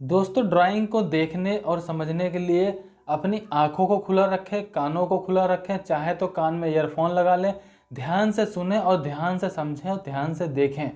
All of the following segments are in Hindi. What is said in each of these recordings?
दोस्तों, ड्राइंग को देखने और समझने के लिए अपनी आंखों को खुला रखें, कानों को खुला रखें, चाहे तो कान में ईयरफोन लगा लें, ध्यान से सुनें और ध्यान से समझें और ध्यान से देखें।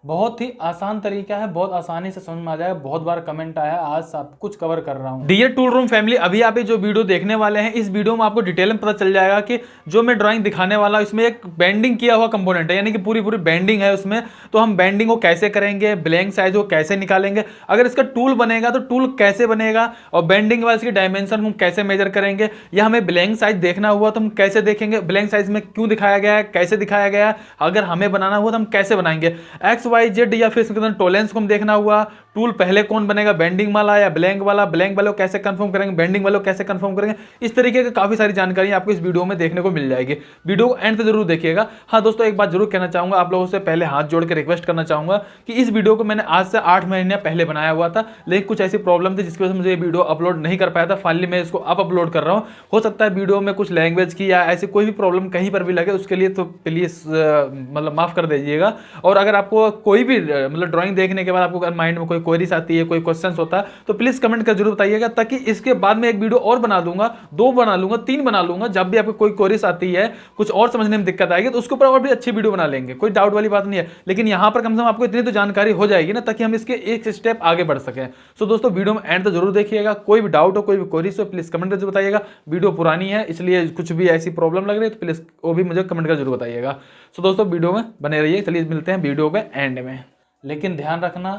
बहुत ही आसान तरीका है, बहुत आसानी से समझ में आ जाएगा। बहुत बार कमेंट आया, आज सब कुछ कवर कर रहा हूँ। डियर टूल रूम फैमिली, अभी आप ये जो वीडियो देखने वाले हैं, इस वीडियो में आपको डिटेल में पता चल जाएगा कि जो मैं ड्राइंग दिखाने वाला हूँ इसमें एक बेंडिंग किया हुआ कंपोनेंट है, यानी कि पूरी पूरी बेंडिंग है उसमें। तो हम बेंडिंग को कैसे करेंगे, ब्लैंक साइज को कैसे निकालेंगे, अगर इसका टूल बनेगा तो टूल कैसे बनेगा, और बेंडिंग के बाद इसकी डायमेंशन हम कैसे मेजर करेंगे, या हमें ब्लैंक साइज देखना हुआ तो हम कैसे देखेंगे, ब्लैंक साइज में क्यों दिखाया गया है, कैसे दिखाया गया है, अगर हमें बनाना हुआ तो हम कैसे बनाएंगे, एक्स वाई जेड, या फिर इसके टोलेंस को हम देखना हुआ, टूल पहले कौन बनेगा, बेंडिंग वाला या ब्लैंक वाला, ब्लैंक वाले को कैसे कंफर्म करेंगे, बेंडिंग वाले को कैसे कंफर्म करेंगे। इस तरीके की काफी सारी जानकारी आपको इस वीडियो में देखने को मिल जाएगी। वीडियो को एंड तक जरूर देखिएगा। हाँ दोस्तों, एक बात जरूर कहना चाहूंगा, आप लोगों से पहले हाथ जोड़ के रिक्वेस्ट करना चाहूंगा कि इस वीडियो को मैंने आज से 8 महीने पहले बनाया हुआ था, लेकिन कुछ ऐसी प्रॉब्लम थी जिसकी वजह से मुझे ये वीडियो अपलोड नहीं कर पाया था। फाइनली मैं इसको अब अपलोड कर रहा हूँ। हो सकता है वीडियो में कुछ लैंग्वेज की या ऐसी कोई भी प्रॉब्लम कहीं पर भी लगे, उसके लिए तो प्लीज मतलब माफ कर दीजिएगा। और अगर आपको कोई भी मतलब ड्राइंग देखने के बाद आपको माइंड में कोई क्वेरीज आती है, कोई क्वेश्चन होता है, तो प्लीज कमेंट कर जरूर बताइएगा, ताकि इसके बाद में एक वीडियो और बना दूंगा, 2 बना लूंगा, 3 बना लूंगा। जब भी आपको कोई क्वेरीज आती है, कुछ और समझने में दिक्कत आएगी, तो उसके ऊपर और भी अच्छी वीडियो बना लेंगे, कोई डाउट वाली बात नहीं है। लेकिन यहां पर कम से कम आपको इतनी तो जानकारी हो जाएगी ना, ताकि हम इसके एक स्टेप आगे बढ़ सकें। सो दोस्तों, वीडियो में एंड तो जरूर देखिएगा। कोई भी डाउट हो, कोई भी क्वेरीज हो, प्लीज कमेंट करके बताइएगा। वीडियो पुरानी है इसलिए कुछ भी ऐसी प्रॉब्लम लग रही है तो प्लीज वो भी मुझे कमेंट कर जरूर बताइएगा। सो दोस्तों, वीडियो में बने रहिए। चलिए मिलते हैं वीडियो के एंड में। लेकिन ध्यान रखना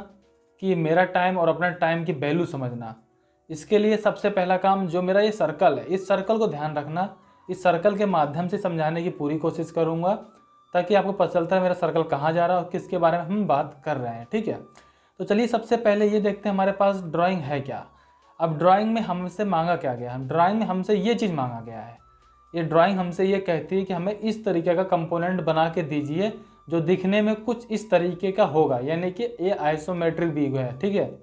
कि मेरा टाइम और अपना टाइम की वैल्यू समझना। इसके लिए सबसे पहला काम, जो मेरा ये सर्कल है, इस सर्कल को ध्यान रखना। इस सर्कल के माध्यम से समझाने की पूरी कोशिश करूंगा, ताकि आपको पता चलता है मेरा सर्कल कहाँ जा रहा है और किसके बारे में हम बात कर रहे हैं। ठीक है, तो चलिए सबसे पहले ये देखते हैं हमारे पास ड्राइंग है क्या। अब ड्राइंग में हमसे मांगा क्या गया है, ड्राइंग में हमसे ये चीज़ मांगा गया है। ये ड्राइंग हमसे ये कहती है कि हमें इस तरीके का कंपोनेंट बना के दीजिए जो दिखने में कुछ इस तरीके का होगा, यानी कि ये आइसोमेट्रिक दी हुई है। ठीक है,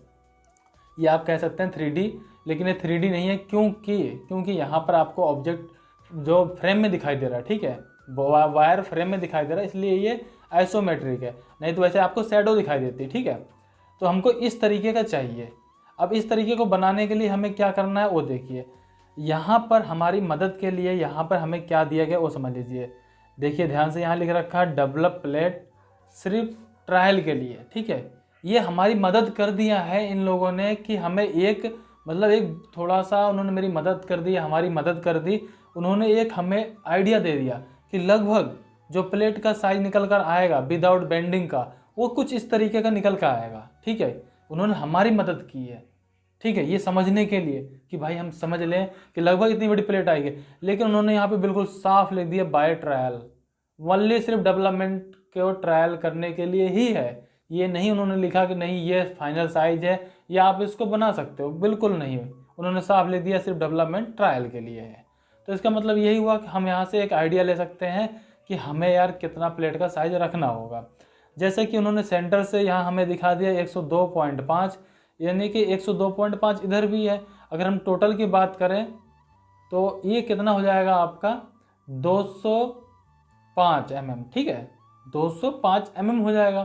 ये आप कह सकते हैं 3D, लेकिन ये 3D नहीं है। क्योंकि यहाँ पर आपको ऑब्जेक्ट जो फ्रेम में दिखाई दे रहा है, ठीक है, वायर फ्रेम में दिखाई दे रहा है, इसलिए ये आइसोमेट्रिक है। नहीं तो वैसे आपको शैडो दिखाई देती। ठीक है, तो हमको इस तरीके का चाहिए। अब इस तरीके को बनाने के लिए हमें क्या करना है वो देखिए। यहाँ पर हमारी मदद के लिए यहाँ पर हमें क्या दिया गया वो समझ लीजिए। देखिए ध्यान से, यहाँ लिख रखा है डेवलप प्लेट सिर्फ ट्रायल के लिए। ठीक है, ये हमारी मदद कर दिया है इन लोगों ने कि हमें एक मतलब एक थोड़ा सा उन्होंने मेरी मदद कर दी, हमारी मदद कर दी। उन्होंने एक हमें आइडिया दे दिया कि लगभग जो प्लेट का साइज निकल कर आएगा विदाउट बेंडिंग का, वो कुछ इस तरीके का निकल कर आएगा। ठीक है, उन्होंने हमारी मदद की है। ठीक है, ये समझने के लिए कि भाई हम समझ लें कि लगभग इतनी बड़ी प्लेट आएगी। लेकिन उन्होंने यहाँ पे बिल्कुल साफ लिख दिया बाय ट्रायल, ओनली सिर्फ डेवलपमेंट को ट्रायल करने के लिए ही है। ये नहीं उन्होंने लिखा कि नहीं ये फाइनल साइज है या आप इसको बना सकते हो, बिल्कुल नहीं। उन्होंने साफ लिख दिया सिर्फ डेवलपमेंट ट्रायल के लिए है। तो इसका मतलब यही हुआ कि हम यहाँ से एक आइडिया ले सकते हैं कि हमें यार कितना प्लेट का साइज रखना होगा। जैसे कि उन्होंने सेंटर से यहाँ हमें दिखा दिया 102.5, यानी कि 102.5 इधर भी है। अगर हम टोटल की बात करें तो ये कितना हो जाएगा आपका 205 mm। ठीक है, 205 mm हो जाएगा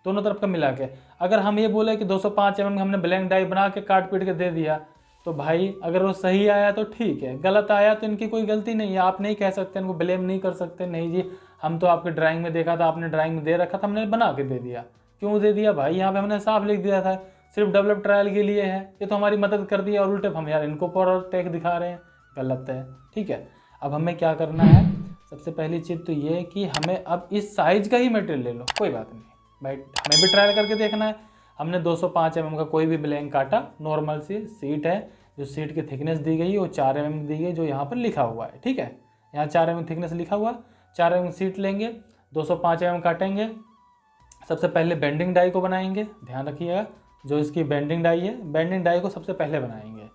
दोनों तरफ का मिला के। अगर हम ये बोले कि 205 mm हमने ब्लैंक डाई बना के काट पीट के दे दिया, तो भाई अगर वो सही आया तो ठीक है, गलत आया तो इनकी कोई गलती नहीं है। आप नहीं कह सकते, इनको ब्लेम नहीं कर सकते, नहीं जी हम तो आपके ड्राइंग में देखा था, आपने ड्राइंग में दे रखा था, हमने बना के दे दिया। क्यों दे दिया भाई, यहाँ पे हमने साफ लिख दिया था सिर्फ डेवलप ट्रायल के लिए है। ये तो हमारी मदद कर दी है, और उल्टे हम यार इनको पर टैग दिखा रहे हैं, गलत है। ठीक है, अब हमें क्या करना है, सबसे पहली चीज़ तो ये कि हमें अब इस साइज का ही मटेरियल ले लो, कोई बात नहीं भाई, हमें भी ट्रायल करके देखना है। हमने 205 mm का कोई भी ब्लैंक काटा, नॉर्मल सी सीट है, जो सीट की थिकनेस दी गई है वो 4 mm दी गई, जो यहाँ पर लिखा हुआ है। ठीक है, यहाँ 4 mm थिकनेस लिखा हुआ, 4 mm सीट लेंगे, 205 mm काटेंगे। सबसे पहले बेंडिंग डाई को बनाएंगे, ध्यान रखिएगा, जो इसकी बेंडिंग डाई है, बेंडिंग डाई को सबसे पहले बनाएंगे।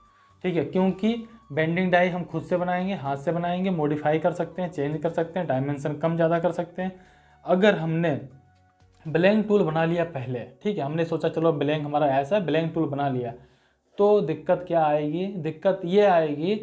ठीक है, क्योंकि बेंडिंग डाई हम खुद से बनाएंगे, हाथ से बनाएंगे, मॉडिफाई कर सकते हैं, चेंज कर सकते हैं, डायमेंशन कम ज़्यादा कर सकते हैं। अगर हमने ब्लैंक टूल बना लिया पहले, ठीक है, हमने सोचा चलो ब्लैंक हमारा ऐसा है, ब्लैंक टूल बना लिया, तो दिक्कत क्या आएगी, दिक्कत ये आएगी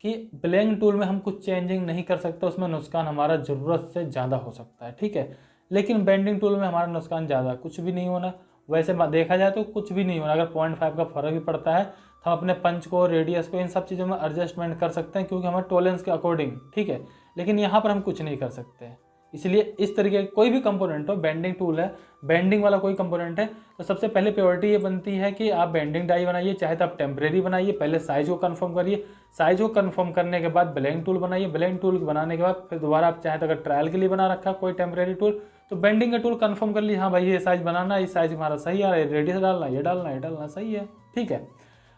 कि ब्लैंक टूल में हम कुछ चेंजिंग नहीं कर सकते, उसमें नुकसान हमारा ज़रूरत से ज़्यादा हो सकता है। ठीक है, लेकिन बेंडिंग टूल में हमारा नुकसान ज़्यादा कुछ भी नहीं होना, वैसे देखा जाए तो कुछ भी नहीं होना। अगर 0.5 का फर्क भी पड़ता है तो हम अपने पंच को, रेडियस को, इन सब चीज़ों में एडजस्टमेंट कर सकते हैं क्योंकि हमारे टॉलरेंस के अकॉर्डिंग, ठीक है। लेकिन यहाँ पर हम कुछ नहीं कर सकते। इसलिए इस तरीके कोई भी कंपोनेंट हो, बेंडिंग टूल है, बेंडिंग वाला कोई कंपोनेंट है, तो सबसे पहले प्रायोरिटी ये बनती है कि आप बेंडिंग डाई बनाइए, चाहे तो आप टेम्परेरी बनाइए। पहले साइज को कंफर्म करिए, साइज को कंफर्म करने के बाद ब्लैंक टूल बनाइए, ब्लैंक टूल बनाने के बाद फिर दोबारा आप चाहे तो अगर ट्रायल के लिए बना रखा कोई टेम्परेरी टूल, तो बेंडिंग का टूल कंफर्म कर ली, हाँ भाई ये साइज बनाना, इस साइज हमारा सही आ रहा है, रेडियस डालना, ये डालना, ये डालना, सही है, ठीक है।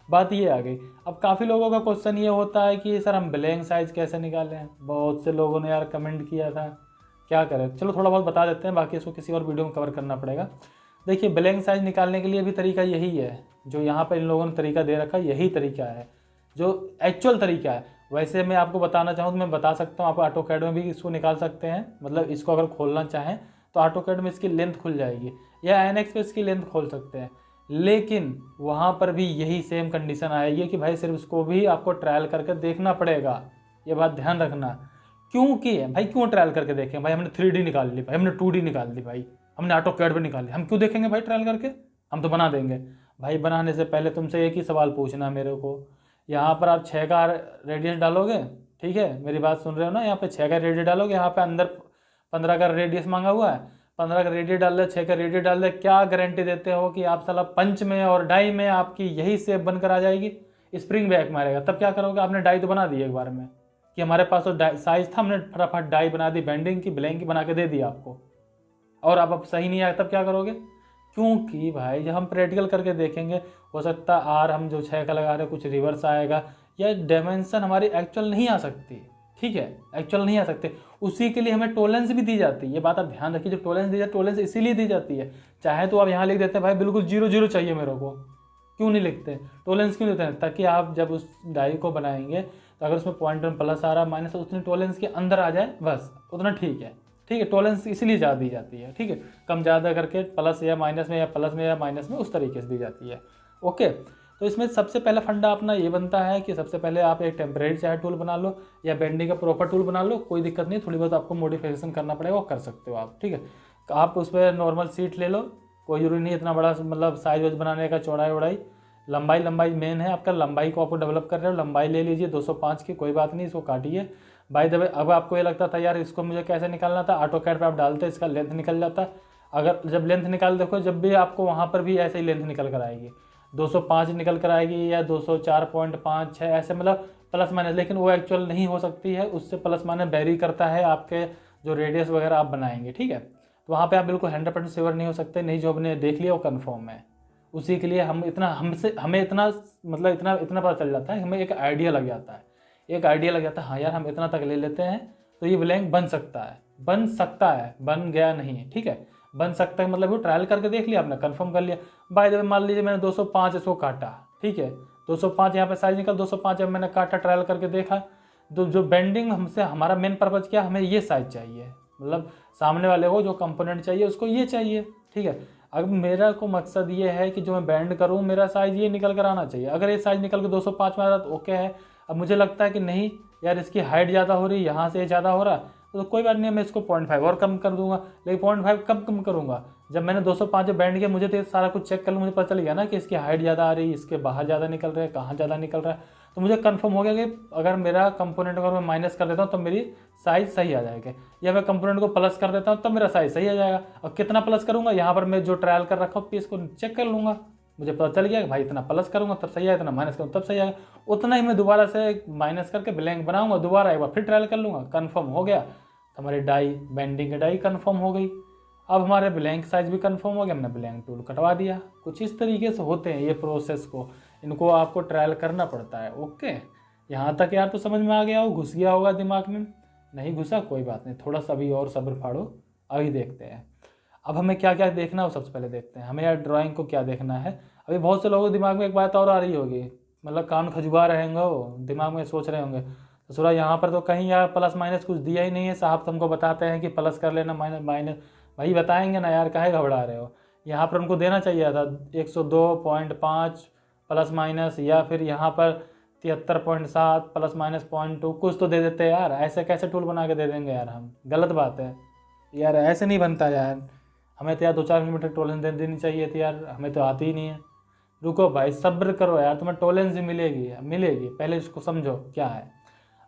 बात ये आ गई। अब काफ़ी लोगों का क्वेश्चन ये होता है कि सर हम ब्लैंक साइज कैसे निकालें। बहुत से लोगों ने यार कमेंट किया था, क्या करें। चलो थोड़ा बहुत बता देते हैं, बाकी इसको किसी और वीडियो में कवर करना पड़ेगा। देखिए ब्लैंक साइज निकालने के लिए भी तरीका यही है, जो यहाँ पर इन लोगों ने तरीका दे रखा है, यही तरीका है जो एक्चुअल तरीका है। वैसे मैं आपको बताना चाहूँ तो मैं बता सकता हूँ, आप ऑटोकैड में भी इसको निकाल सकते हैं। मतलब इसको अगर खोलना चाहें तो ऑटोकैड में इसकी लेंथ खुल जाएगी, या एनएक्स पे इसकी लेंथ खोल सकते हैं। लेकिन वहाँ पर भी यही सेम कंडीशन आएगी कि भाई सिर्फ उसको भी आपको ट्रायल करके देखना पड़ेगा। ये बात ध्यान रखना। क्योंकि भाई क्यों ट्रायल करके देखें भाई, हमने 3D निकाल ली भाई, हमने 2D निकाल ली भाई, हमने ऑटोकैड में निकाल ली, हम क्यों देखेंगे भाई ट्रायल करके, हम तो बना देंगे। भाई बनाने से पहले तुमसे एक ही सवाल पूछना मेरे को, यहाँ पर आप 6 का रेडियस डालोगे, ठीक है, मेरी बात सुन रहे हो ना, यहाँ पे 6 का रेडियस डालोगे, यहाँ पे अंदर 15 का रेडियस मांगा हुआ है, 15 का रेडियस डाल दे, 6 का रेडियस डाल दे, क्या गारंटी देते हो कि आप साला पंच में और डाई में आपकी यही शेप बनकर आ जाएगी। स्प्रिंग बैक मारेगा, तब क्या करोगे, आपने डाई तो बना दी एक बार में कि हमारे पास तो साइज था, हमने फटाफट डाई बना दी, बेंडिंग की, ब्लैंक की बना के दे दी आपको, और अब सही नहीं आया तब क्या करोगे। क्योंकि भाई जब हम प्रैक्टिकल करके देखेंगे, हो सकता है आर हम जो 6 का लगा रहे हैं कुछ रिवर्स आएगा, या डायमेंशन हमारी एक्चुअल नहीं आ सकती, ठीक है, एक्चुअल नहीं आ सकते। उसी के लिए हमें टॉलरेंस भी दी जाती है, ये बात आप ध्यान रखिए। जो टॉलरेंस दी जाती है, टॉलरेंस इसीलिए दी जाती है। चाहे तो आप यहाँ लिख देते हैं भाई बिल्कुल 0 चाहिए मेरे को, क्यों नहीं लिखते, टॉलरेंस क्यों देते हैं, ताकि आप जब उस डाई को बनाएंगे तो अगर उसमें 0.1 प्लस आ रहा है माइनस, उतनी टॉलरेंस के अंदर आ जाए, बस उतना ठीक है, ठीक है। टॉलरेंस इसीलिए ज़्यादा दी जाती है, ठीक है, कम ज़्यादा करके प्लस या माइनस में, या प्लस में या माइनस में, उस तरीके से दी जाती है। ओके, तो इसमें सबसे पहला फंडा अपना ये बनता है कि सबसे पहले आप एक टेम्परेरी चाहे टूल बना लो या बेंडिंग का प्रॉपर टूल बना लो, कोई दिक्कत नहीं, थोड़ी बहुत आपको मॉडिफिकेशन करना पड़ेगा, वो कर सकते हो आप, ठीक है। आप उस पर नॉर्मल सीट ले लो, कोई जरूरी नहीं इतना बड़ा, मतलब साइज वाइज बनाने का, चौड़ाई वड़ाई, लंबाई मेन है आपका, लंबाई को आपको डेवलप कर रहे हो, लंबाई ले लीजिए 205 की, कोई बात नहीं, इसको काटिए। बाय द वे अब आपको ये लगता था यार इसको मुझे कैसे निकालना था, ऑटोकैड पे आप डालते इसका लेंथ निकल जाता। अगर जब लेंथ निकाल देखो, जब भी आपको वहाँ पर भी ऐसे ही लेंथ निकल कर आएगी, 205 निकल कर आएगी या 204.56 ऐसे, मतलब प्लस माइनस, लेकिन वो एक्चुअल नहीं हो सकती है, उससे प्लस माइनस वेरी करता है आपके जो रेडियस वगैरह आप बनाएंगे, ठीक है। तो वहाँ पे आप बिल्कुल 100% श्योर नहीं हो सकते, नहीं जो हमने देख लिया वो कन्फर्म है। उसी के लिए हमें इतना मतलब इतना पता चल जाता है, हमें एक आइडिया लग जाता है, हाँ यार हम इतना तक ले लेते हैं तो ये ब्लैंक बन सकता है, बन गया नहीं, ठीक है, बन सकता है, मतलब वो ट्रायल करके देख लिया आपने, कंफर्म कर लिया। बाय द वे मान लीजिए मैंने 205 इसको काटा, ठीक है, 205 यहाँ पे साइज निकल, 205 जब मैंने काटा, ट्रायल करके देखा, तो जो बेंडिंग हमसे, हमारा मेन पर्पज क्या, हमें ये साइज चाहिए, मतलब सामने वाले को जो कंपोनेंट चाहिए उसको ये चाहिए, ठीक है। अब मेरा को मकसद ये है कि जो मैं बैंड करूँ मेरा साइज ये निकल कर आना चाहिए। अगर ये साइज निकल के 205 में आ रहा तो ओके है। अब मुझे लगता है कि नहीं यार इसकी हाइट ज़्यादा हो रही है, यहाँ से ज़्यादा हो रहा है, तो कोई बात नहीं, मैं इसको 0.5 और कम कर दूंगा। लेकिन 0.5 कब कम करूँगा, जब मैंने 205 बैंड किया, मुझे तो सारा कुछ चेक कर लूँ, मुझे पता चल गया ना कि इसकी हाइट ज़्यादा आ रही है, इसके बाहर ज़्यादा निकल रहा है, कहाँ ज़्यादा निकल रहा है, तो मुझे कंफर्म हो गया कि अगर मेरा कंपोनेंट अगर मैं माइनस कर देता हूँ तो मेरी साइज़ सही आ जाएगा, या मैं कंपोनेंट को प्लस कर देता हूँ तब मेरा साइज़ सही आ जाएगा। और कितना प्लस करूँगा, यहाँ पर मैं जो ट्रायल कर रखा हूँ पीस को चेक कर लूँगा, मुझे पता चल गया कि भाई इतना प्लस करूँगा तब सही आएगा, इतना माइनस करूँगा तब सही आएगा, उतना ही मैं दोबारा से माइनस करके ब्लैंक बनाऊँगा, दोबारा एक बार फिर ट्रायल कर लूँगा, कन्फर्म हो गया तो हमारी डाई, बेंडिंग की डाई कन्फर्म हो गई। अब हमारे ब्लैंक साइज भी कंफर्म हो गया, हमने ब्लैंक टूल कटवा दिया। कुछ इस तरीके से होते हैं ये प्रोसेस को, इनको आपको ट्रायल करना पड़ता है। ओके, यहाँ तक यार तो समझ में आ गया हो, घुस गया होगा दिमाग में, नहीं घुसा कोई बात नहीं, थोड़ा सा अभी और सब्र फाड़ो, अभी देखते हैं। अब हमें क्या क्या देखना है वो सबसे पहले देखते हैं। हमें यार ड्राइंग को क्या देखना है। अभी बहुत से लोगों के दिमाग में एक बात और आ रही होगी, मतलब कान खजुआ रहेंगे, वो दिमाग में सोच रहे होंगे तो सूरा यहाँ पर तो कहीं यार प्लस माइनस कुछ दिया ही नहीं है, साहब तुमको बताते हैं कि प्लस कर लेना, माइनस भाई बताएंगे ना यार, काहे घबरा रहे हो। यहाँ पर उनको देना चाहिए था 102.5 प्लस माइनस, या फिर यहाँ पर 73.7 प्लस माइनस 0.2 कुछ तो दे देते यार। ऐसे कैसे टूल बना के दे देंगे यार हम, गलत बात है यार, ऐसे नहीं बनता यार। हमें तो यार 2-4 मिलीमीटर टॉलरेंस दे देनी चाहिए थी यार, हमें तो आती ही नहीं है। रुको भाई, सब्र करो यार, तुम्हें टॉलरेंस ही मिलेगी, पहले इसको समझो क्या है।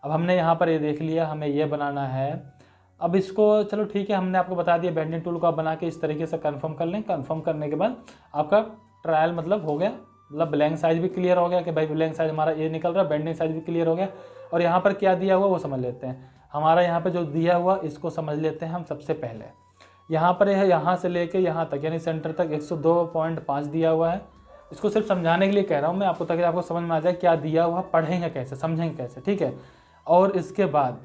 अब हमने यहाँ पर ये देख लिया, हमें ये बनाना है। अब इसको चलो ठीक है, हमने आपको बता दिया बेंडिंग टूल को आप बना के इस तरीके से कंफर्म कर लें। कंफर्म करने के बाद आपका ट्रायल मतलब हो गया, मतलब ब्लैंक साइज भी क्लियर हो गया कि भाई ब्लैंक साइज हमारा ये निकल रहा है, बेंडिंग साइज भी क्लियर हो गया। और यहाँ पर क्या दिया हुआ वो समझ लेते हैं। हमारा यहाँ पे जो दिया हुआ इसको समझ लेते हैं हम सबसे पहले। यहाँ पर है यहाँ से लेके यहाँ तक यानी सेंटर तक 102.5 दिया हुआ है। इसको सिर्फ समझाने के लिए कह रहा हूँ मैं आपको, ताकि आपको समझ में आ जाए क्या दिया हुआ, पढ़ेंगे कैसे, समझेंगे कैसे, ठीक है। और इसके बाद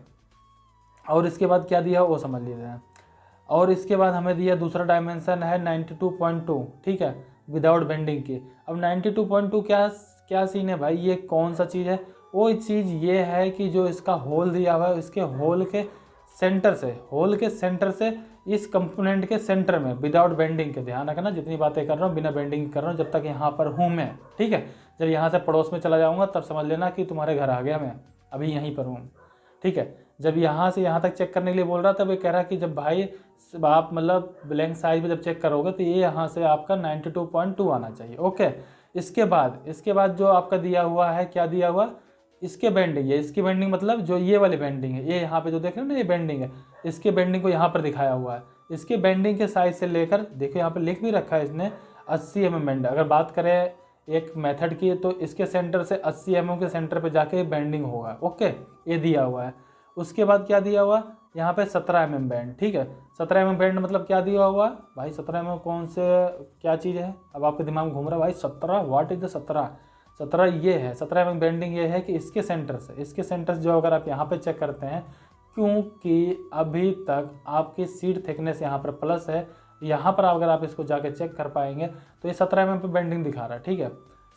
क्या दिया वो समझ लीजिए हैं। और इसके बाद हमें दिया दूसरा डायमेंशन है 92.2, ठीक है, विदाउट बेंडिंग की। अब 92.2 क्या सीन है भाई, ये कौन सा चीज़ है? वो चीज़ ये है कि जो इसका होल दिया हुआ है, इसके होल के सेंटर से इस कंपोनेंट के सेंटर में विदाउट बेंडिंग के, ध्यान रखना जितनी बातें कर रहा हूँ बिना बेंडिंग कर रहा हूँ जब तक यहाँ पर हूँ मैं, ठीक है। जब यहाँ से पड़ोस में चला जाऊँगा तब समझ लेना कि तुम्हारे घर आ गया, मैं अभी यहीं पर हूँ, ठीक है। जब यहाँ से यहाँ तक चेक करने के लिए बोल रहा था, वो कह रहा कि जब भाई आप मतलब ब्लैंक साइज में जब चेक करोगे तो ये यहाँ से आपका 92.2 आना चाहिए, ओके। इसके बाद जो आपका दिया हुआ है, क्या दिया हुआ, इसके बेंडिंग है। इसकी बेंडिंग मतलब जो ये वाली बेंडिंग है, ये यहाँ पे जो देख रहे हो ना ये बेंडिंग है, इसके बेंडिंग को यहाँ पर दिखाया हुआ है। इसके बेंडिंग के साइज से लेकर देखो यहाँ पर लिख भी रखा है इसने 80 mm बेंड। अगर बात करें एक मेथड की तो इसके सेंटर से 80 mm के सेंटर पे जाके बेंडिंग होगा, ओके, ये दिया हुआ है। उसके बाद क्या दिया हुआ यहाँ पे 17 mm बैंड, ठीक है। 17 mm बैंड मतलब क्या दिया हुआ भाई, 17 mm कौन से क्या चीज़ है? अब आपके दिमाग में घूम रहा है भाई 17 व्हाट इज द 17 ये है 17 mm बैंडिंग। ये है कि इसके सेंटर से जो अगर आप यहाँ पे चेक करते हैं, क्योंकि अभी तक आपकी सीट थिकनेस यहाँ पर प्लस है, यहाँ पर अगर आप इसको जाके चेक कर पाएंगे तो ये 17 mm पे बेंडिंग दिखा रहा है, ठीक है।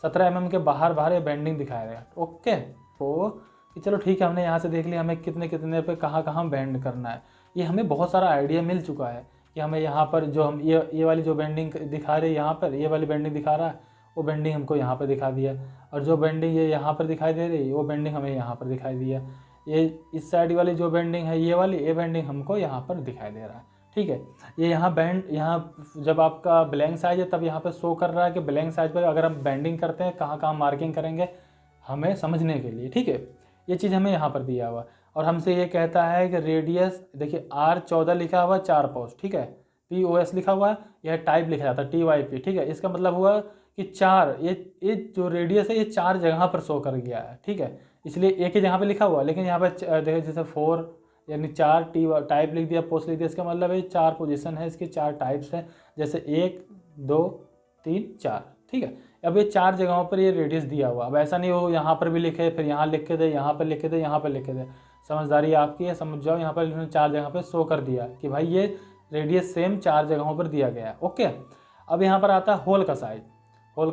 17 mm के बाहर ये बेंडिंग दिखाया है, ओके। तो कि चलो ठीक है, हमने यहाँ से देख लिया हमें कितने पे कहाँ बेंड करना है। ये हमें बहुत सारा आइडिया मिल चुका है कि हमें यहाँ पर जो हम ये वाली जो बेंडिंग दिखा रही है, यहाँ पर ये वाली बेंडिंग दिखा रहा है, वो बेंडिंग हमको यहाँ पर दिखा दिया। और जो बेंडिंग ये यहाँ पर दिखाई दे रही है वो बेंडिंग हमें यहाँ पर दिखाई दिया। ये इस साइड वाली जो बेंडिंग है ये बेंडिंग हमको यहाँ पर दिखाई दे रहा है, ठीक है। ये यहाँ जब आपका ब्लैंक साइज है तब यहाँ पर शो कर रहा है कि ब्लैंक साइज पर अगर हम बेंडिंग करते हैं कहाँ मार्किंग करेंगे हमें समझने के लिए, ठीक है। ये चीज़ हमें यहाँ पर दिया हुआ। और हमसे ये कहता है कि रेडियस देखिए R14 लिखा हुआ 4 पोस्ट, ठीक है। POS लिखा हुआ है, यह टाइप लिखा जाता है TYP, ठीक है। इसका मतलब हुआ कि 4 ये जो रेडियस है ये 4 जगह पर शो कर गया है, ठीक है। इसलिए एक ही जगह पे लिखा हुआ है, लेकिन यहाँ पर देखिए जैसे 4 यानी 4 टाइप लिख दिया, पोस्ट लिख दिया, इसका मतलब है 4 पोजीशन है, इसके 4 टाइप्स हैं, जैसे 1 2 3 4, ठीक है। अब ये 4 जगहों पर ये रेडियस दिया हुआ। अब ऐसा नहीं हो यहाँ पर भी लिखे फिर यहाँ लिख के दे, यहाँ पर लिख के दे, यहाँ पर लिख के दे, समझदारी आपकी है, समझ जाओ। यहाँ पर इन्होंने 4 जगह पर शो कर दिया कि भाई ये रेडियस सेम 4 जगहों पर दिया गया है, ओके। अब यहाँ पर आता है होल का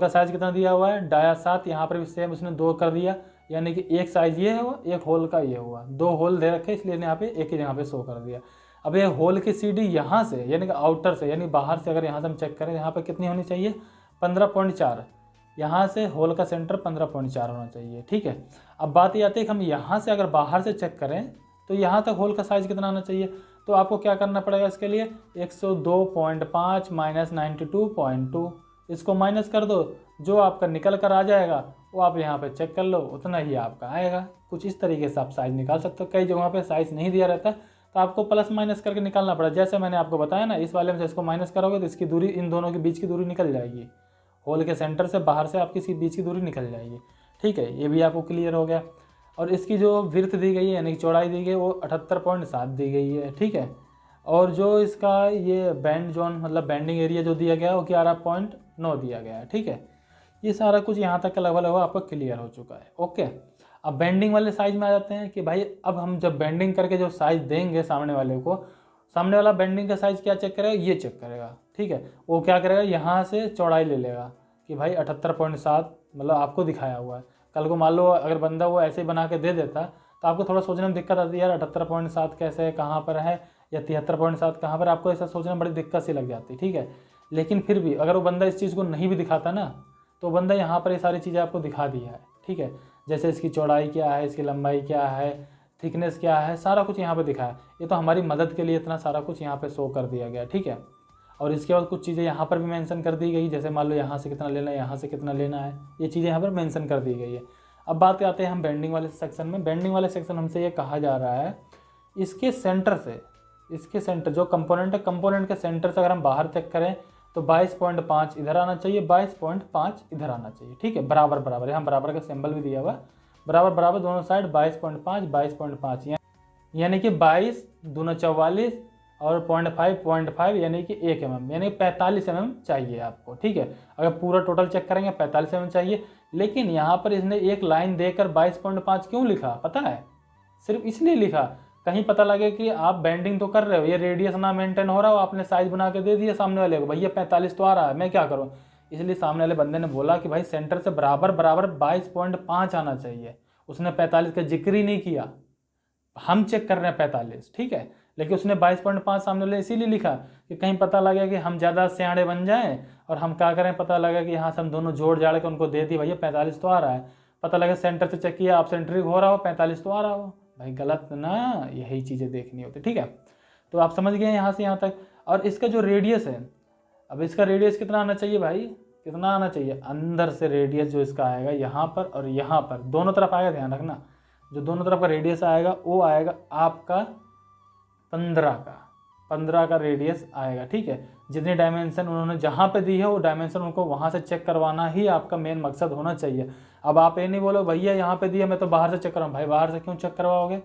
साइज कितना दिया हुआ है, डाया 7, यहाँ पर भी सेम उसने 2 कर दिया, यानी कि एक साइज ये हुआ, एक होल का ये हुआ, 2 होल दे रखे इसलिए यहाँ पे एक ही जगह पे शो कर दिया। अब ये होल की CD यहाँ से यानी कि आउटर से यानी बाहर से अगर यहाँ से हम चेक करें, यहाँ पर कितनी होनी चाहिए 15.4, यहाँ से होल का सेंटर 15.4 होना चाहिए, ठीक है। अब बात ये आती है कि हम यहाँ से अगर बाहर से चेक करें तो यहाँ तक होल का साइज कितना आना चाहिए, तो आपको क्या करना पड़ेगा इसके लिए 102.5 माइनस 92.2, इसको माइनस कर दो, जो आपका निकल कर आ जाएगा वो आप यहाँ पे चेक कर लो, उतना ही आपका आएगा। कुछ इस तरीके से आप साइज निकाल सकते हो। कई जगहों पे साइज नहीं दिया रहता तो आपको प्लस माइनस करके निकालना पड़ा, जैसे मैंने आपको बताया ना, इस वाले में से इसको माइनस करोगे तो इसकी दूरी, इन दोनों के बीच की दूरी निकल जाएगी, होल के सेंटर से बाहर से आपकी इसकी बीच की दूरी निकल जाएगी, ठीक है। ये भी आपको क्लियर हो गया। और इसकी जो विड्थ दी गई है यानी कि चौड़ाई दी गई है वो 78.7 दी गई है, ठीक है। और जो इसका ये बैंड जोन मतलब बैंडिंग एरिया जो दिया गया है वो 11.9 दिया गया है, ठीक है। ये सारा कुछ यहाँ तक का लगभग आपको क्लियर हो चुका है, ओके। अब बेंडिंग वाले साइज में आ जाते हैं कि भाई अब हम जब बेंडिंग करके जो साइज देंगे सामने वाले को, सामने वाला बेंडिंग का साइज क्या चेक करेगा, ये चेक करेगा, ठीक है। वो क्या करेगा, यहाँ से चौड़ाई ले लेगा कि भाई 78.7 मतलब आपको दिखाया हुआ है। कल को मान लो अगर बंदा वो ऐसे ही बना के दे देता तो आपको थोड़ा सोचने में दिक्कत आती है, यार 78.7 कैसे है, कहाँ पर है, या 73.7 कहाँ पर, आपको ऐसा सोचने में बड़ी दिक्कत सी लग जाती, ठीक है। लेकिन फिर भी अगर वो बंदा इस चीज़ को नहीं भी दिखाता ना, तो बंदा यहाँ पर ये सारी चीज़ें आपको दिखा दी है, ठीक है। जैसे इसकी चौड़ाई क्या है, इसकी लंबाई क्या है, थिकनेस क्या है, सारा कुछ यहाँ पे दिखा है। ये तो हमारी मदद के लिए इतना सारा कुछ यहाँ पे शो कर दिया गया, ठीक है। और इसके बाद कुछ चीज़ें यहाँ पर भी मेंशन कर दी गई, जैसे मान लो यहाँ से कितना लेना है, यहाँ से कितना लेना है, ये चीज़ें यहाँ पर मेंशन कर दी गई है। अब बात आते हैं हम बेंडिंग वाले सेक्शन में। बेंडिंग वाले सेक्शन हमसे ये कहा जा रहा है इसके सेंटर से, इसके सेंटर जो कंपोनेंट है, कंपोनेंट के सेंटर से अगर हम बाहर चेक करें तो 22.5 इधर आना चाहिए, 22.5 इधर आना चाहिए, ठीक है, बराबर बराबर, यहाँ बराबर का सिंबल भी दिया हुआ, बराबर बराबर दोनों साइड 22.5 22.5, यानी कि 22 दूना 44 और 0.5 यानी कि 1 mm, यानी 45 mm चाहिए आपको, ठीक है। अगर पूरा टोटल चेक करेंगे 45 mm चाहिए, लेकिन यहाँ पर इसने एक लाइन देकर 22.5 क्यों लिखा पता है? सिर्फ इसलिए लिखा कहीं पता लगे कि आप बेंडिंग तो कर रहे हो, ये रेडियस ना मेंटेन हो रहा हो, आपने साइज बना के दे दिया सामने वाले को, भैया 45 तो आ रहा है, मैं क्या करूँ। इसलिए सामने वाले बंदे ने बोला कि भाई सेंटर से बराबर बराबर 22.5 आना चाहिए, उसने 45 का जिक्र ही नहीं किया। हम चेक कर रहे हैं 45, ठीक है, लेकिन उसने 22.5 सामने वाले इसीलिए लिखा कि कहीं पता लगे कि हम ज़्यादा सियाणे बन जाएं और हम क्या करें, पता लगा कि यहाँ से हम दोनों जोड़ जाड़ के उनको दे दी, भैया 45 तो आ रहा है, पता लगे सेंटर से चेक किया आप सेंट्रिक हो रहा हो, 45 तो आ रहा हो, भाई गलत ना, यही चीज़ें देखनी होती, ठीक है। तो आप समझ गए यहाँ से यहाँ तक। और इसका जो रेडियस है, अब इसका रेडियस कितना आना चाहिए भाई, कितना आना चाहिए, अंदर से रेडियस जो इसका आएगा यहाँ पर और यहाँ पर दोनों तरफ आएगा, ध्यान रखना, जो दोनों तरफ का रेडियस आएगा वो आएगा आपका 15 का रेडियस आएगा, ठीक है। जितनी डायमेंशन उन्होंने जहाँ पे दी है वो डायमेंशन उनको वहाँ से चेक करवाना ही आपका मेन मकसद होना चाहिए। अब आप ये नहीं बोलो भैया यहाँ पे दिया मैं तो बाहर से चेक कराऊँ, भाई बाहर से क्यों चेक करवाओगे,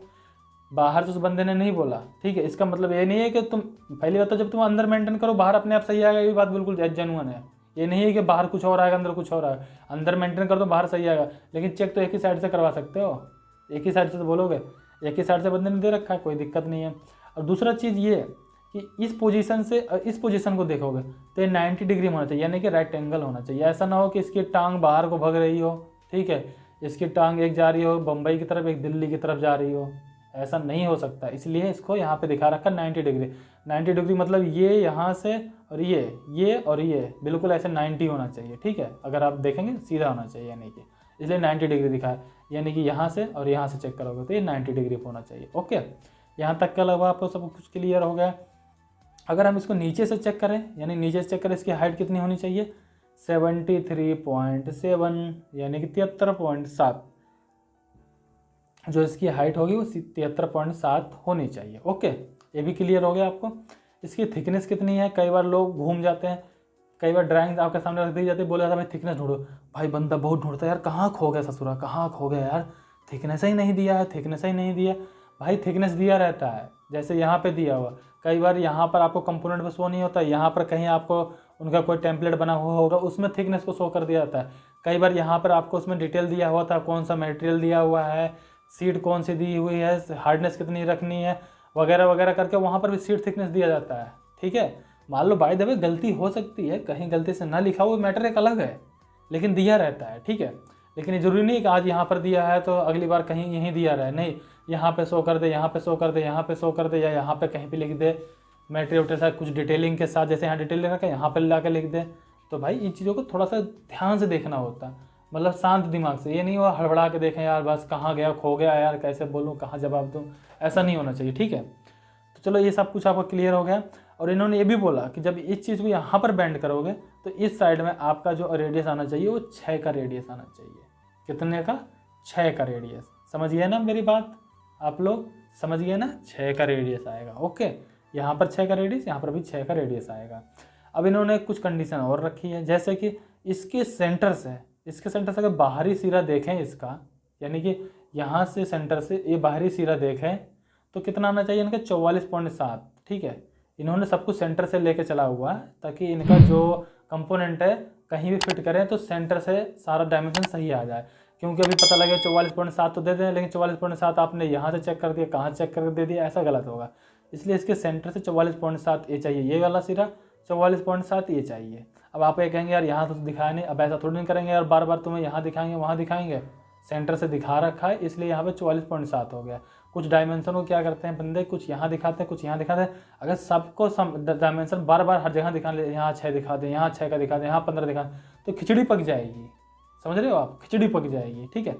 बाहर से उस बंदे ने नहीं बोला, ठीक है। इसका मतलब ये नहीं है कि तुम पहली बात तो जब तुम अंदर मेंटेन करो बाहर अपने आप सही आएगा, ये बात बिल्कुल जेन्युइन है। ये नहीं है कि बाहर कुछ और आएगा अंदर कुछ और आएगा, अंदर मेंटेन कर दो बाहर सही आएगा, लेकिन चेक तो एक ही साइड से करवा सकते हो, एक ही साइड से तो बोलोगे, एक ही साइड से बंदे ने दे रखा है, कोई दिक्कत नहीं है। और दूसरा चीज़ ये कि इस पोजीशन से इस पोजीशन को देखोगे तो ये 90 डिग्री होना चाहिए, यानी कि राइट एंगल होना चाहिए। ऐसा ना हो कि इसकी टांग बाहर को भग रही हो, ठीक है, इसकी टांग एक जा रही हो बम्बई की तरफ, एक दिल्ली की तरफ जा रही हो, ऐसा नहीं हो सकता। इसलिए इसको यहाँ पे दिखा रखा 90 डिग्री। 90 डिग्री मतलब ये यहाँ से और ये और ये बिल्कुल ऐसे 90 होना चाहिए, ठीक है। अगर आप देखेंगे सीधा होना चाहिए, यानी कि इसलिए 90 डिग्री दिखा है, यानी कि यहाँ से और यहाँ से चेक करोगे तो ये 90 डिग्री होना चाहिए। ओके, यहाँ तक का लगभग आपको सब कुछ क्लियर हो गया। अगर हम इसको नीचे से चेक करें, यानी नीचे से चेक करें, इसकी हाइट कितनी होनी चाहिए, 73.7 यानी कि 73.7, जो इसकी हाइट होगी वो 73.7 होनी चाहिए। ओके, ये भी क्लियर हो गया आपको। इसकी थिकनेस कितनी है, कई बार लोग घूम जाते हैं, कई बार ड्राइंग आपके सामने रख दी जाती है, बोला जाता है भाई थिकनेस ढूंढो, भाई बंदा बहुत ढूंढता है यार, कहाँ खो गया ससुरा, कहाँ खो गया यार, थिकनेस ही नहीं दिया है, थिकनेस ही नहीं दिया। भाई थिकनेस दिया रहता है, जैसे यहाँ पे दिया हुआ, कई बार यहाँ पर आपको कंपोनेंट में शो नहीं होता, यहाँ पर कहीं आपको उनका कोई टेम्पलेट बना हुआ होगा उसमें थिकनेस को शो कर दिया जाता है। कई बार यहाँ पर आपको उसमें डिटेल दिया हुआ था, कौन सा मटेरियल दिया हुआ है, सीट कौन सी दी हुई है, हार्डनेस कितनी रखनी है, वगैरह वगैरह करके वहाँ पर भी सीट थिकनेस दिया जाता है, ठीक है। मान लो बाय द वे गलती हो सकती है, कहीं गलती से ना लिखा हुआ मैटर एक अलग है, लेकिन दिया रहता है, ठीक है। लेकिन ये जरूरी नहीं है कि आज यहाँ पर दिया है तो अगली बार कहीं यहीं दिया रहे, नहीं, यहाँ पे शो कर दे, यहाँ पे शो कर दे, यहाँ पे शो कर दे, या यहाँ पे कहीं पे लिख दे मैटेरियल के साथ कुछ डिटेलिंग के साथ, जैसे यहाँ डिटेल लिखा है यहाँ पर ला के लिख दे। तो भाई इन चीज़ों को थोड़ा सा ध्यान से देखना होता है, मतलब शांत दिमाग से, ये नहीं हुआ हड़बड़ा के देखें यार बस कहाँ गया, खो गया यार, कैसे बोलूँ, कहाँ जवाब दूँ, ऐसा नहीं होना चाहिए, ठीक है। तो चलो ये सब कुछ आपको क्लियर हो गया। और इन्होंने ये भी बोला कि जब इस चीज़ को यहाँ पर बेंड करोगे तो इस साइड में आपका जो रेडियस आना चाहिए वो 6 का रेडियस आना चाहिए। कितने का, 6 का रेडियस। समझ गए ना मेरी बात, आप लोग समझ गए ना, 6 का रेडियस आएगा। ओके, यहाँ पर 6 का रेडियस, यहाँ पर भी 6 का रेडियस आएगा। अब इन्होंने कुछ कंडीशन और रखी है, जैसे कि इसके सेंटर से अगर बाहरी सिरा देखें इसका, यानी कि यहाँ से सेंटर से ये बाहरी सिरा देखें तो कितना आना चाहिए इनका, 44.7, ठीक है। इन्होंने सब कुछ सेंटर से लेके चला हुआ है ताकि इनका जो कंपोनेंट है कहीं भी फिट करें तो सेंटर से सारा डायमेंशन सही आ जाए। क्योंकि अभी पता लगे 44.7 तो दे दें, लेकिन 44.7 आपने यहाँ से चेक कर दिया, कहाँ चेक करके दे दिया, ऐसा गलत होगा। इसलिए इसके सेंटर से 44.7 ये चाहिए, ये वाला सिरा 44.7 ये चाहिए। अब आप ये कहेंगे यार यहाँ तो दिखाया नहीं, अब ऐसा थोड़ी नहीं करेंगे यार, बार बार तुम्हें यहाँ दिखाएंगे वहाँ दिखाएंगे, सेंटर से दिखा रखा है इसलिए यहाँ पे 44.7 हो गया। कुछ डायमेंशन को क्या करते हैं बंदे, कुछ यहाँ दिखाते हैं कुछ यहाँ दिखाते हैं। अगर सबको डायमेंशन बार बार हर जगह दिखा ले, यहाँ 6 दिखा दें, यहाँ 6 का दिखा दें, यहाँ 15 दिखा दें, तो खिचड़ी पक जाएगी, समझ रहे हो आप, खिचड़ी पक जाएगी, ठीक है।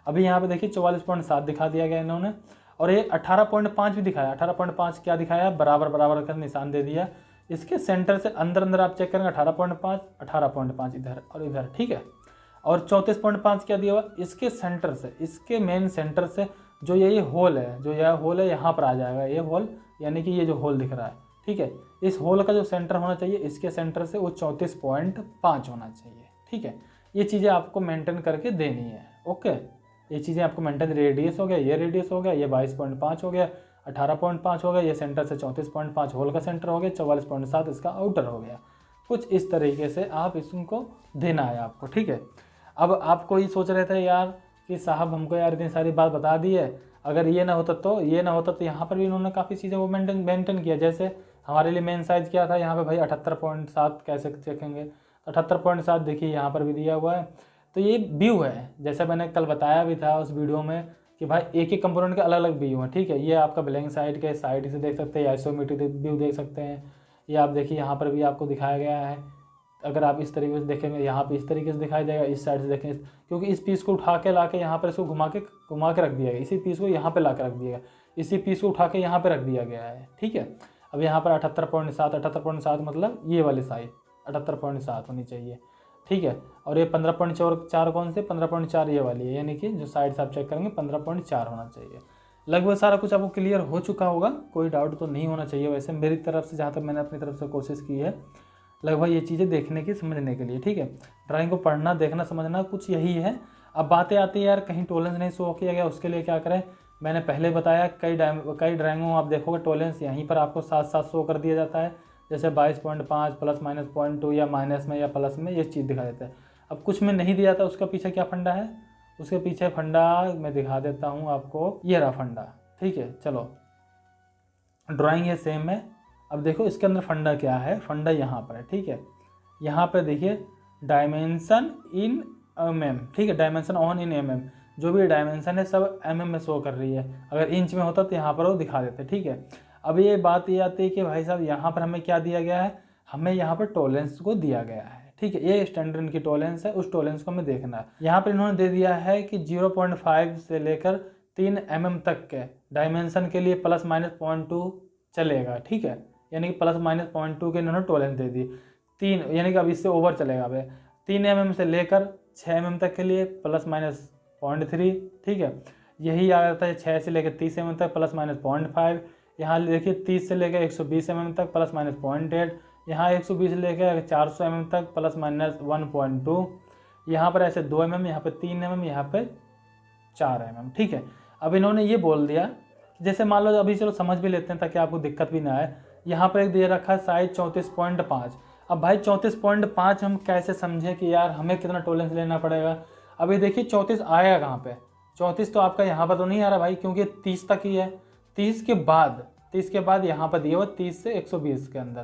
अभी यहाँ पे देखिए 44.7 दिखा दिया गया इन्होंने, और ये 18.5 भी दिखाया। 18.5 क्या दिखाया, बराबर बराबर का निशान दे दिया इसके सेंटर से अंदर अंदर आप चेक करेंगे 18.5, 18.5 इधर और इधर, ठीक है। और 34.5 क्या दिया हुआ, इसके सेंटर से, इसके मेन सेंटर से जो ये होल है, जो यह होल है यहाँ पर आ जाएगा, ये होल यानी कि ये जो होल दिख रहा है, ठीक है, इस होल का जो सेंटर होना चाहिए इसके सेंटर से वो 34.5 होना चाहिए, ठीक है। ये चीज़ें आपको मेंटेन करके देनी है, ओके। ये चीज़ें आपको मेंटेन, रेडियस हो गया, ये रेडियस हो गया, ये 22.5 हो गया, 18.5 हो गया, ये सेंटर से 34.5 होल का सेंटर हो गया, 44.7 इसका आउटर हो गया। कुछ इस तरीके से आप इसको देना है आपको, ठीक है। अब आप कोई सोच रहे थे यार कि साहब हमको यार इतनी सारी बात बता दी है, अगर ये ना होता तो ये ना होता, तो यहाँ पर भी इन्होंने काफ़ी चीज़ें वो मेंटेन किया। जैसे हमारे लिए मेन साइज़ क्या था यहाँ पे भाई 78.7, कैसे चेकेंगे, 78.7 देखिए यहाँ पर भी दिया हुआ है। तो ये व्यू है, जैसे मैंने कल बताया भी था उस वीडियो में कि भाई एक एक कंपोनेंट के अलग अलग व्यू हैं, ठीक है। ये आपका ब्लैंक साइड के साइड से देख सकते हैं, आइसोमेट्रिक व्यू देख सकते हैं। ये आप देखिए यहाँ पर भी आपको दिखाया गया है, अगर आप इस तरीके से देखेंगे यहाँ पे इस तरीके से दिखाई देगा, इस साइड से देखें, क्योंकि इस पीस को उठा के ला के यहाँ पर इसको घुमा के रख दिया गया, इसी पीस को यहाँ पे ला के रख दिया गया, इसी पीस को उठा के यहाँ पे रख दिया गया है, ठीक है। अब यहाँ पर 78.7 मतलब ये वाली साइड 78.7 होनी चाहिए, ठीक है। और ये 15.4 कौन से, 15.4 ये वाली है, यानी कि जो साइड से आप चेक करेंगे 15.4 होना चाहिए। लगभग सारा कुछ आपको क्लियर हो चुका होगा, कोई डाउट तो नहीं होना चाहिए वैसे मेरी तरफ से, जहाँ तक मैंने अपनी तरफ से कोशिश की है लगभग ये चीज़ें देखने की, समझने के लिए, ठीक है। ड्राइंग को पढ़ना, देखना, समझना कुछ यही है। अब बातें आती है यार कहीं टॉलरेंस नहीं शो किया गया, उसके लिए क्या करें, मैंने पहले बताया कई ड्राइंगों में आप देखोगे टॉलरेंस यहीं पर आपको साथ साथ शो कर दिया जाता है, जैसे 22.5 प्लस माइनस 0.2 या माइनस में या प्लस में ये चीज़ दिखा देता है। अब कुछ में नहीं दिया था, उसका पीछे क्या फंडा है, उसके पीछे फंडा मैं दिखा देता हूँ आपको, ये रहा फंडा, ठीक है। चलो ड्राइंग ये सेम है। अब देखो इसके अंदर फंडा क्या है, फंडा यहाँ पर है, ठीक है। यहाँ पर देखिए डायमेंशन इन mm, ठीक है, डायमेंशन ऑन इन mm, जो भी डायमेंशन है सब mm में शो कर रही है। अगर इंच में होता तो यहाँ पर वो दिखा देते, ठीक है। अब ये बात ये आती है कि भाई साहब यहाँ पर हमें क्या दिया गया है, हमें यहाँ पर टॉलरेंस को दिया गया है, ठीक है। ये स्टैंडर्ड इनकी टॉलरेंस है, उस टॉलरेंस को हमें देखना है। यहाँ पर इन्होंने दे दिया है कि 0.5 से लेकर 3 mm तक के डायमेंशन के लिए प्लस माइनस 0.2 चलेगा, ठीक है। यानी कि प्लस माइनस 0.2 के इन्होंने टॉलरेंस दे दी, 3 यानी कि अब इससे ओवर चलेगा। अब 3 mm से लेकर 6 mm तक के लिए प्लस माइनस 0.3, ठीक है। यही आ जाता है 6 से लेकर 30 mm तक प्लस माइनस 0.5। यहाँ देखिए 30 से लेकर 120 mm तक प्लस माइनस 0.8। यहाँ 120 से लेकर 400 mm तक प्लस माइनस 1.2। यहाँ पर ऐसे 2 mm, यहाँ पर 3 mm, यहाँ पर 4 mm, ठीक है। अब इन्होंने ये बोल दिया, जैसे मान लो अभी चलो समझ भी लेते हैं ताकि आपको दिक्कत भी ना आए। यहाँ पर एक दे रखा है साइज 34.5। अब भाई 34.5 हम कैसे समझे कि यार हमें कितना टॉलरेंस लेना पड़ेगा। अभी देखिए 34 आएगा कहाँ पे, 34 तो आपका यहाँ पर तो नहीं आ रहा भाई, क्योंकि 30 तक ही है। 30 के बाद यहाँ पर दिया हुआ 30 से 120 के अंदर,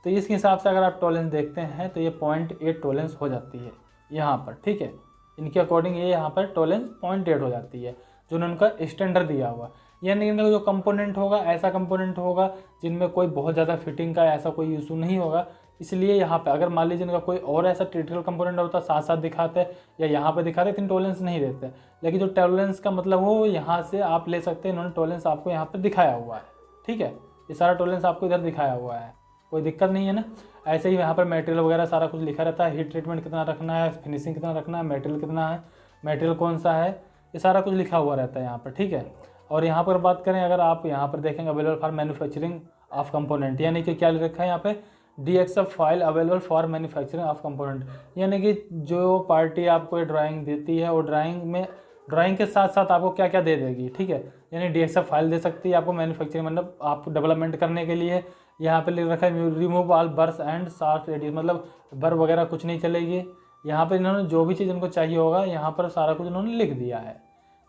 तो इसके हिसाब से अगर आप टॉलरेंस देखते हैं तो ये 0.8 टॉलरेंस हो जाती है यहाँ पर, ठीक है। इनके अकॉर्डिंग ये यहाँ पर टॉलरेंस 0.8 हो जाती है, जो उनका स्टैंडर्ड दिया हुआ। यानी इनका जो कंपोनेंट होगा ऐसा कंपोनेंट होगा जिनमें कोई बहुत ज़्यादा फिटिंग का ऐसा कोई इशू नहीं होगा। इसलिए यहाँ पे अगर मान लीजिए इनका कोई और ऐसा क्रिटिकल कंपोनेंट होता साथ साथ दिखाते या यहाँ पे दिखाते, तो टॉलरेंस नहीं देते। लेकिन जो टॉलरेंस का मतलब हो यहाँ से आप ले सकते हैं, इन्होंने टॉलरेंस आपको यहाँ पर दिखाया हुआ है, ठीक है। ये सारा टॉलरेंस आपको इधर दिखाया हुआ है, कोई दिक्कत नहीं है ना। ऐसे ही यहाँ पर मटेरियल वगैरह सारा कुछ लिखा रहता है, हीट ट्रीटमेंट कितना रखना है, फिनिशिंग कितना रखना है, मटेरियल कितना है, मटेरियल कौन सा है, ये सारा कुछ लिखा हुआ रहता है यहाँ पर, ठीक है। और यहाँ पर बात करें, अगर आप यहाँ पर देखेंगे available for manufacturing of component, यानी कि क्या लिखा है यहाँ पे, DXF file available for manufacturing of component. यानी कि जो पार्टी आपको ड्राइंग देती है वो ड्राइंग के साथ साथ आपको क्या क्या दे देगी, ठीक है। यानी DXF फाइल दे सकती है आपको मैन्युफैक्चरिंग, मतलब आपको डेवलपमेंट करने के लिए। यहाँ पे लिख रखा है remove all burrs and short radius, मतलब बर वगैरह कुछ नहीं चलेगी। यहाँ पर इन्होंने जो भी चीज़ इनको चाहिए होगा यहाँ पर सारा कुछ इन्होंने लिख दिया है।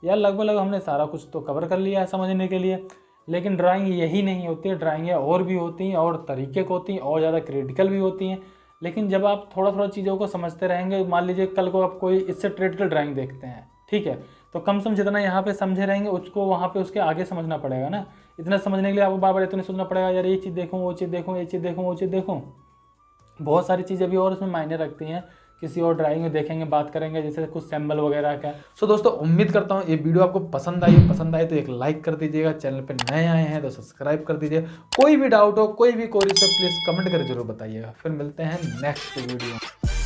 यार लगभग हमने सारा कुछ तो कवर कर लिया है समझने के लिए। लेकिन ड्राइंग यही नहीं होती है, ड्राइंगें और भी होती हैं और तरीके की होती हैं और ज़्यादा क्रिटिकल भी होती हैं। लेकिन जब आप थोड़ा थोड़ा चीज़ों को समझते रहेंगे, मान लीजिए कल को आप कोई इससे क्रिटिकल ड्राइंग देखते हैं, ठीक है, तो कम से कम जितना यहाँ पे समझे रहेंगे उसको वहाँ पे उसके आगे समझना पड़ेगा ना। इतना समझने के लिए आपको बार बार इतना सोचना पड़ेगा, यार ये चीज़ देखूँ, वो चीज़ देखूँ, ये चीज़ देखूँ, वो चीज़ देखूँ। बहुत सारी चीज़ें भी और उसमें मायने रखती हैं किसी और ड्राइंग में देखेंगे, बात करेंगे, जैसे कुछ सिंबल वगैरह का। सो दोस्तों उम्मीद करता हूँ ये वीडियो आपको पसंद आए तो एक लाइक कर दीजिएगा, चैनल पे नए आए हैं तो सब्सक्राइब कर दीजिए। कोई भी डाउट हो, कोई भी क्वेरी हो, प्लीज़ कमेंट कर जरूर बताइएगा। फिर मिलते हैं नेक्स्ट वीडियो।